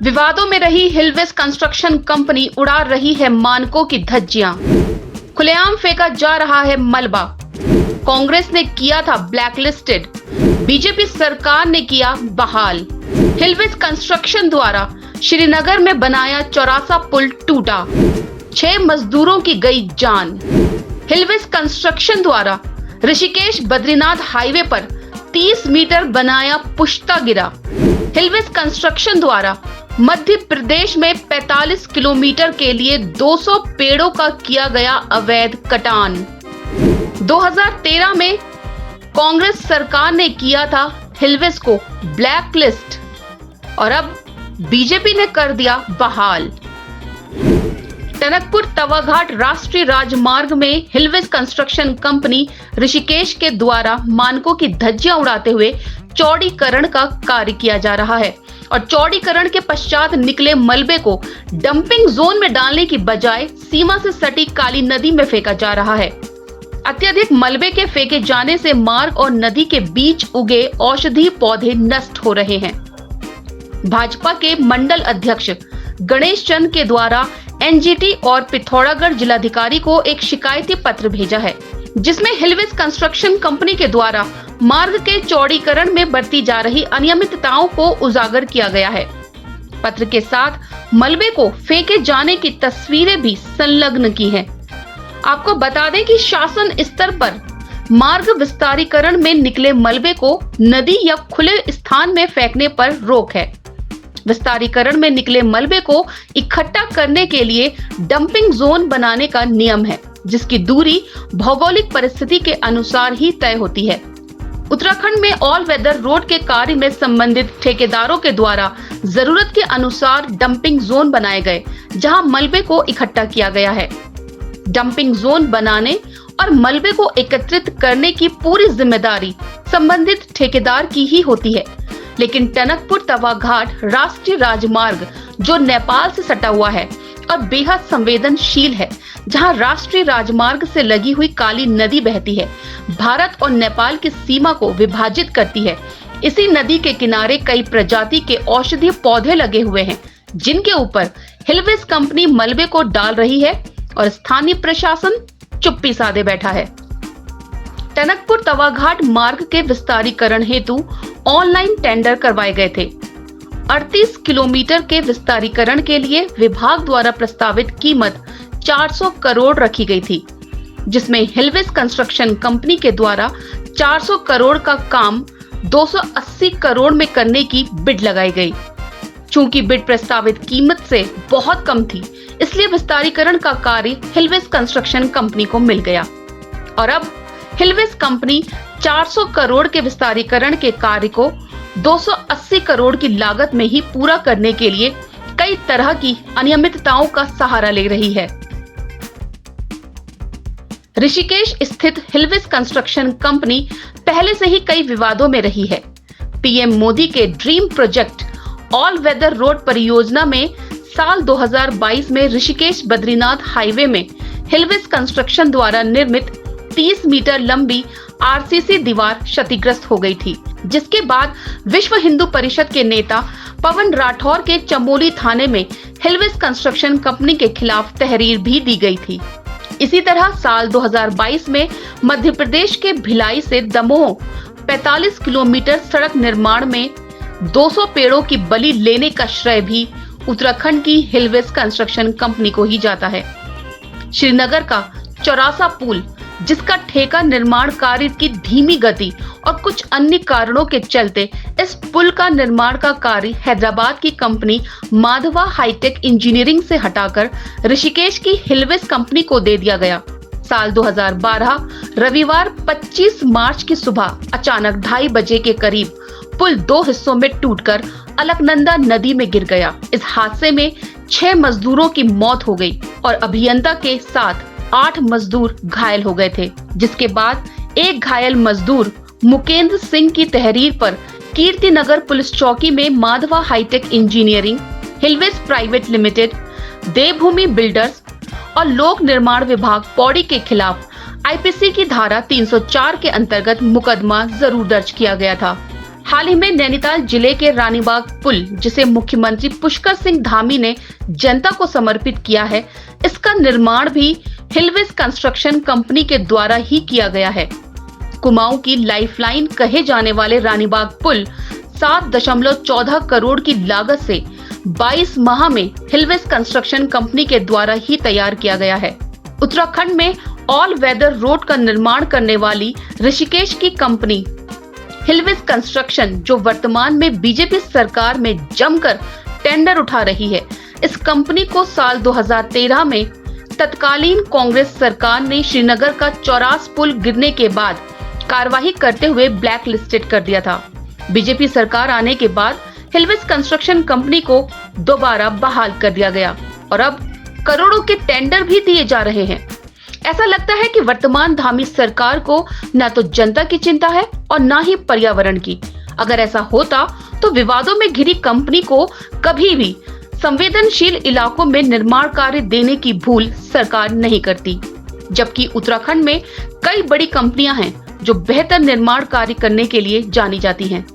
विवादों में रही हिलवेस कंस्ट्रक्शन कंपनी उड़ा रही है मानकों की धज्जियां। खुलेआम फेंका जा रहा है मलबा। कांग्रेस ने किया था ब्लैकलिस्टेड, बीजेपी सरकार ने किया बहाल। हिलवेस कंस्ट्रक्शन द्वारा श्रीनगर में बनाया चौरासा पुल टूटा, 6 मजदूरों की गई जान। हिलवेस कंस्ट्रक्शन द्वारा ऋषिकेश बद्रीनाथ हाईवे पर 30 मीटर बनाया पुश्ता गिरा। हिलवेस कंस्ट्रक्शन द्वारा मध्य प्रदेश में 45 किलोमीटर के लिए 200 पेड़ों का किया गया अवैध कटान। 2013 में कांग्रेस सरकार ने किया था हिलवेस को ब्लैक लिस्ट और अब बीजेपी ने कर दिया बहाल। टनकपुर तवाघाट राष्ट्रीय राजमार्ग में हिलवेस कंस्ट्रक्शन कंपनी ऋषिकेश के द्वारा मानकों की धज्जियां उड़ाते हुए चौड़ीकरण का कार्य किया जा रहा है और चौड़ीकरण के पश्चात निकले मलबे को डंपिंग जोन में डालने की बजाय सीमा से सटी काली नदी में फेंका जा रहा है। अत्यधिक मलबे के फेंके जाने से मार्ग और नदी के बीच उगे औषधीय पौधे नष्ट हो रहे हैं। भाजपा के मंडल अध्यक्ष गणेश चंद के द्वारा एनजीटी और पिथौरागढ़ जिलाधिकारी को एक शिकायती पत्र भेजा है, जिसमें हिलवेस कंस्ट्रक्शन कंपनी के द्वारा मार्ग के चौड़ीकरण में बरती जा रही अनियमितताओं को उजागर किया गया है। पत्र के साथ मलबे को फेंके जाने की तस्वीरें भी संलग्न की हैं। आपको बता दें कि शासन स्तर पर मार्ग विस्तारीकरण में निकले मलबे को नदी या खुले स्थान में फेंकने पर रोक है। विस्तारीकरण में निकले मलबे को इकट्ठा करने के लिए डंपिंग जोन बनाने का नियम है, जिसकी दूरी भौगोलिक परिस्थिति के अनुसार ही तय होती है। उत्तराखंड में ऑल वेदर रोड के कार्य में संबंधित ठेकेदारों के द्वारा जरूरत के अनुसार डंपिंग जोन बनाए गए, जहां मलबे को इकट्ठा किया गया है। डंपिंग जोन बनाने और मलबे को एकत्रित करने की पूरी जिम्मेदारी संबंधित ठेकेदार की ही होती है, लेकिन टनकपुर तवाघाट राष्ट्रीय राजमार्ग जो नेपाल से सटा हुआ है और बेहद संवेदनशील है, जहां राष्ट्रीय राजमार्ग से लगी हुई काली नदी बहती है, भारत और नेपाल की सीमा को विभाजित करती है। इसी नदी के किनारे कई प्रजाति के औषधीय पौधे लगे हुए हैं, जिनके ऊपर हिलवेस कंपनी मलबे को डाल रही है और स्थानीय प्रशासन चुप्पी साधे बैठा है। टनकपुर तवाघाट मार्ग के विस्तारीकरण हेतु ऑनलाइन टेंडर करवाए गए थे। 38 किलोमीटर के विस्तारीकरण के लिए विभाग द्वारा प्रस्तावित कीमत 400 करोड़ रखी गई थी, जिसमें हिलवेस कंस्ट्रक्शन कंपनी के द्वारा 400 करोड़ का काम 280 करोड़ में करने की बिड लगाई गई। चूंकि बिड प्रस्तावित कीमत से बहुत कम थी, इसलिए विस्तारीकरण का कार्य हिलवेस कंस्ट्रक्शन कंपनी को मिल गया और अब हिलवेस कंपनी 400 करोड़ के विस्तारीकरण के कार्य को 280 करोड़ की लागत में ही पूरा करने के लिए कई तरह की अनियमितताओं का सहारा ले रही है। ऋषिकेश स्थित हिलवेस कंस्ट्रक्शन कंपनी पहले से ही कई विवादों में रही है। पीएम मोदी के dream project all weather road परियोजना में साल 2022 में ऋषिकेश बद्रीनाथ हाईवे में हिलवेस कंस्ट्रक्शन द्वारा निर्मित 30 मीटर लंबी आरसीसी दीवार क्षतिग्रस्त हो गई थी, जिसके बाद विश्व हिंदू परिषद के नेता पवन राठौर के चमोली थाने में हिलवेस कंस्ट्रक्शन कंपनी के खिलाफ तहरीर भी दी गई थी। इसी तरह साल 2022 में मध्य प्रदेश के भिलाई से दमोह 45 किलोमीटर सड़क निर्माण में 200 पेड़ों की बलि लेने का श्रेय भी उत्तराखंड की हिलवेस कंस्ट्रक्शन कंपनी को ही जाता है। श्रीनगर का चौरासा पुल, जिसका ठेका निर्माण कार्य की धीमी गति और कुछ अन्य कारणों के चलते इस पुल का निर्माण का कार्य हैदराबाद की कंपनी माधवा हाईटेक इंजीनियरिंग से हटाकर ऋषिकेश की हिलवेस कंपनी को दे दिया गया। साल 2012 रविवार 25 मार्च की सुबह अचानक 2:30 बजे के करीब पुल 2 हिस्सों में टूटकर अलकनंदा नदी में गिर गया। इस हादसे में 6 मजदूरों की मौत हो गई और अभियंता के साथ 8 मजदूर घायल हो गए थे, जिसके बाद एक घायल मजदूर मुकेंद्र सिंह की तहरीर पर कीर्तिनगर पुलिस चौकी में Madhava hi tech engineering, Hillways private limited, Devbhoomi builders और लोक निर्माण विभाग पौड़ी के खिलाफ आईपीसी की धारा 304 के अंतर्गत मुकदमा जरूर दर्ज किया गया था। हाल ही में नैनीताल जिले के रानीबाग पुल, जिसे मुख्यमंत्री पुष्कर सिंह धामी ने जनता को समर्पित किया है, इसका निर्माण भी हिलवेज कंस्ट्रक्शन कंपनी के द्वारा ही किया गया है। कुमाऊं की लाइफलाइन कहे जाने वाले रानीबाग पुल 7.14 करोड़ की लागत से 22 माह में हिलवेज कंस्ट्रक्शन कंपनी के द्वारा ही तैयार किया गया है। उत्तराखंड में ऑल वेदर रोड का निर्माण करने वाली ऋषिकेश की कंपनी हिलवेज कंस्ट्रक्शन, जो वर्तमान में बीजेपी सरकार में जमकर टेंडर उठा रही है, इस कंपनी को साल 2013 में तत्कालीन कांग्रेस सरकार ने श्रीनगर का चौरास पुल गिरने के बाद कार्रवाई करते हुए ब्लैक लिस्टेड कर दिया था। बीजेपी सरकार आने के बाद हिलवेज कंस्ट्रक्शन कंपनी को दोबारा बहाल कर दिया गया और अब करोड़ों के टेंडर भी दिए जा रहे हैं। ऐसा लगता है कि वर्तमान धामी सरकार को न तो जनता की चिंता है और न ही पर्यावरण की। अगर ऐसा होता तो विवादों में घिरी कंपनी को कभी भी संवेदनशील इलाकों में निर्माण कार्य देने की भूल सरकार नहीं करती। जबकि उत्तराखंड में कई बड़ी कंपनियां हैं जो बेहतर निर्माण कार्य करने के लिए जानी जाती हैं।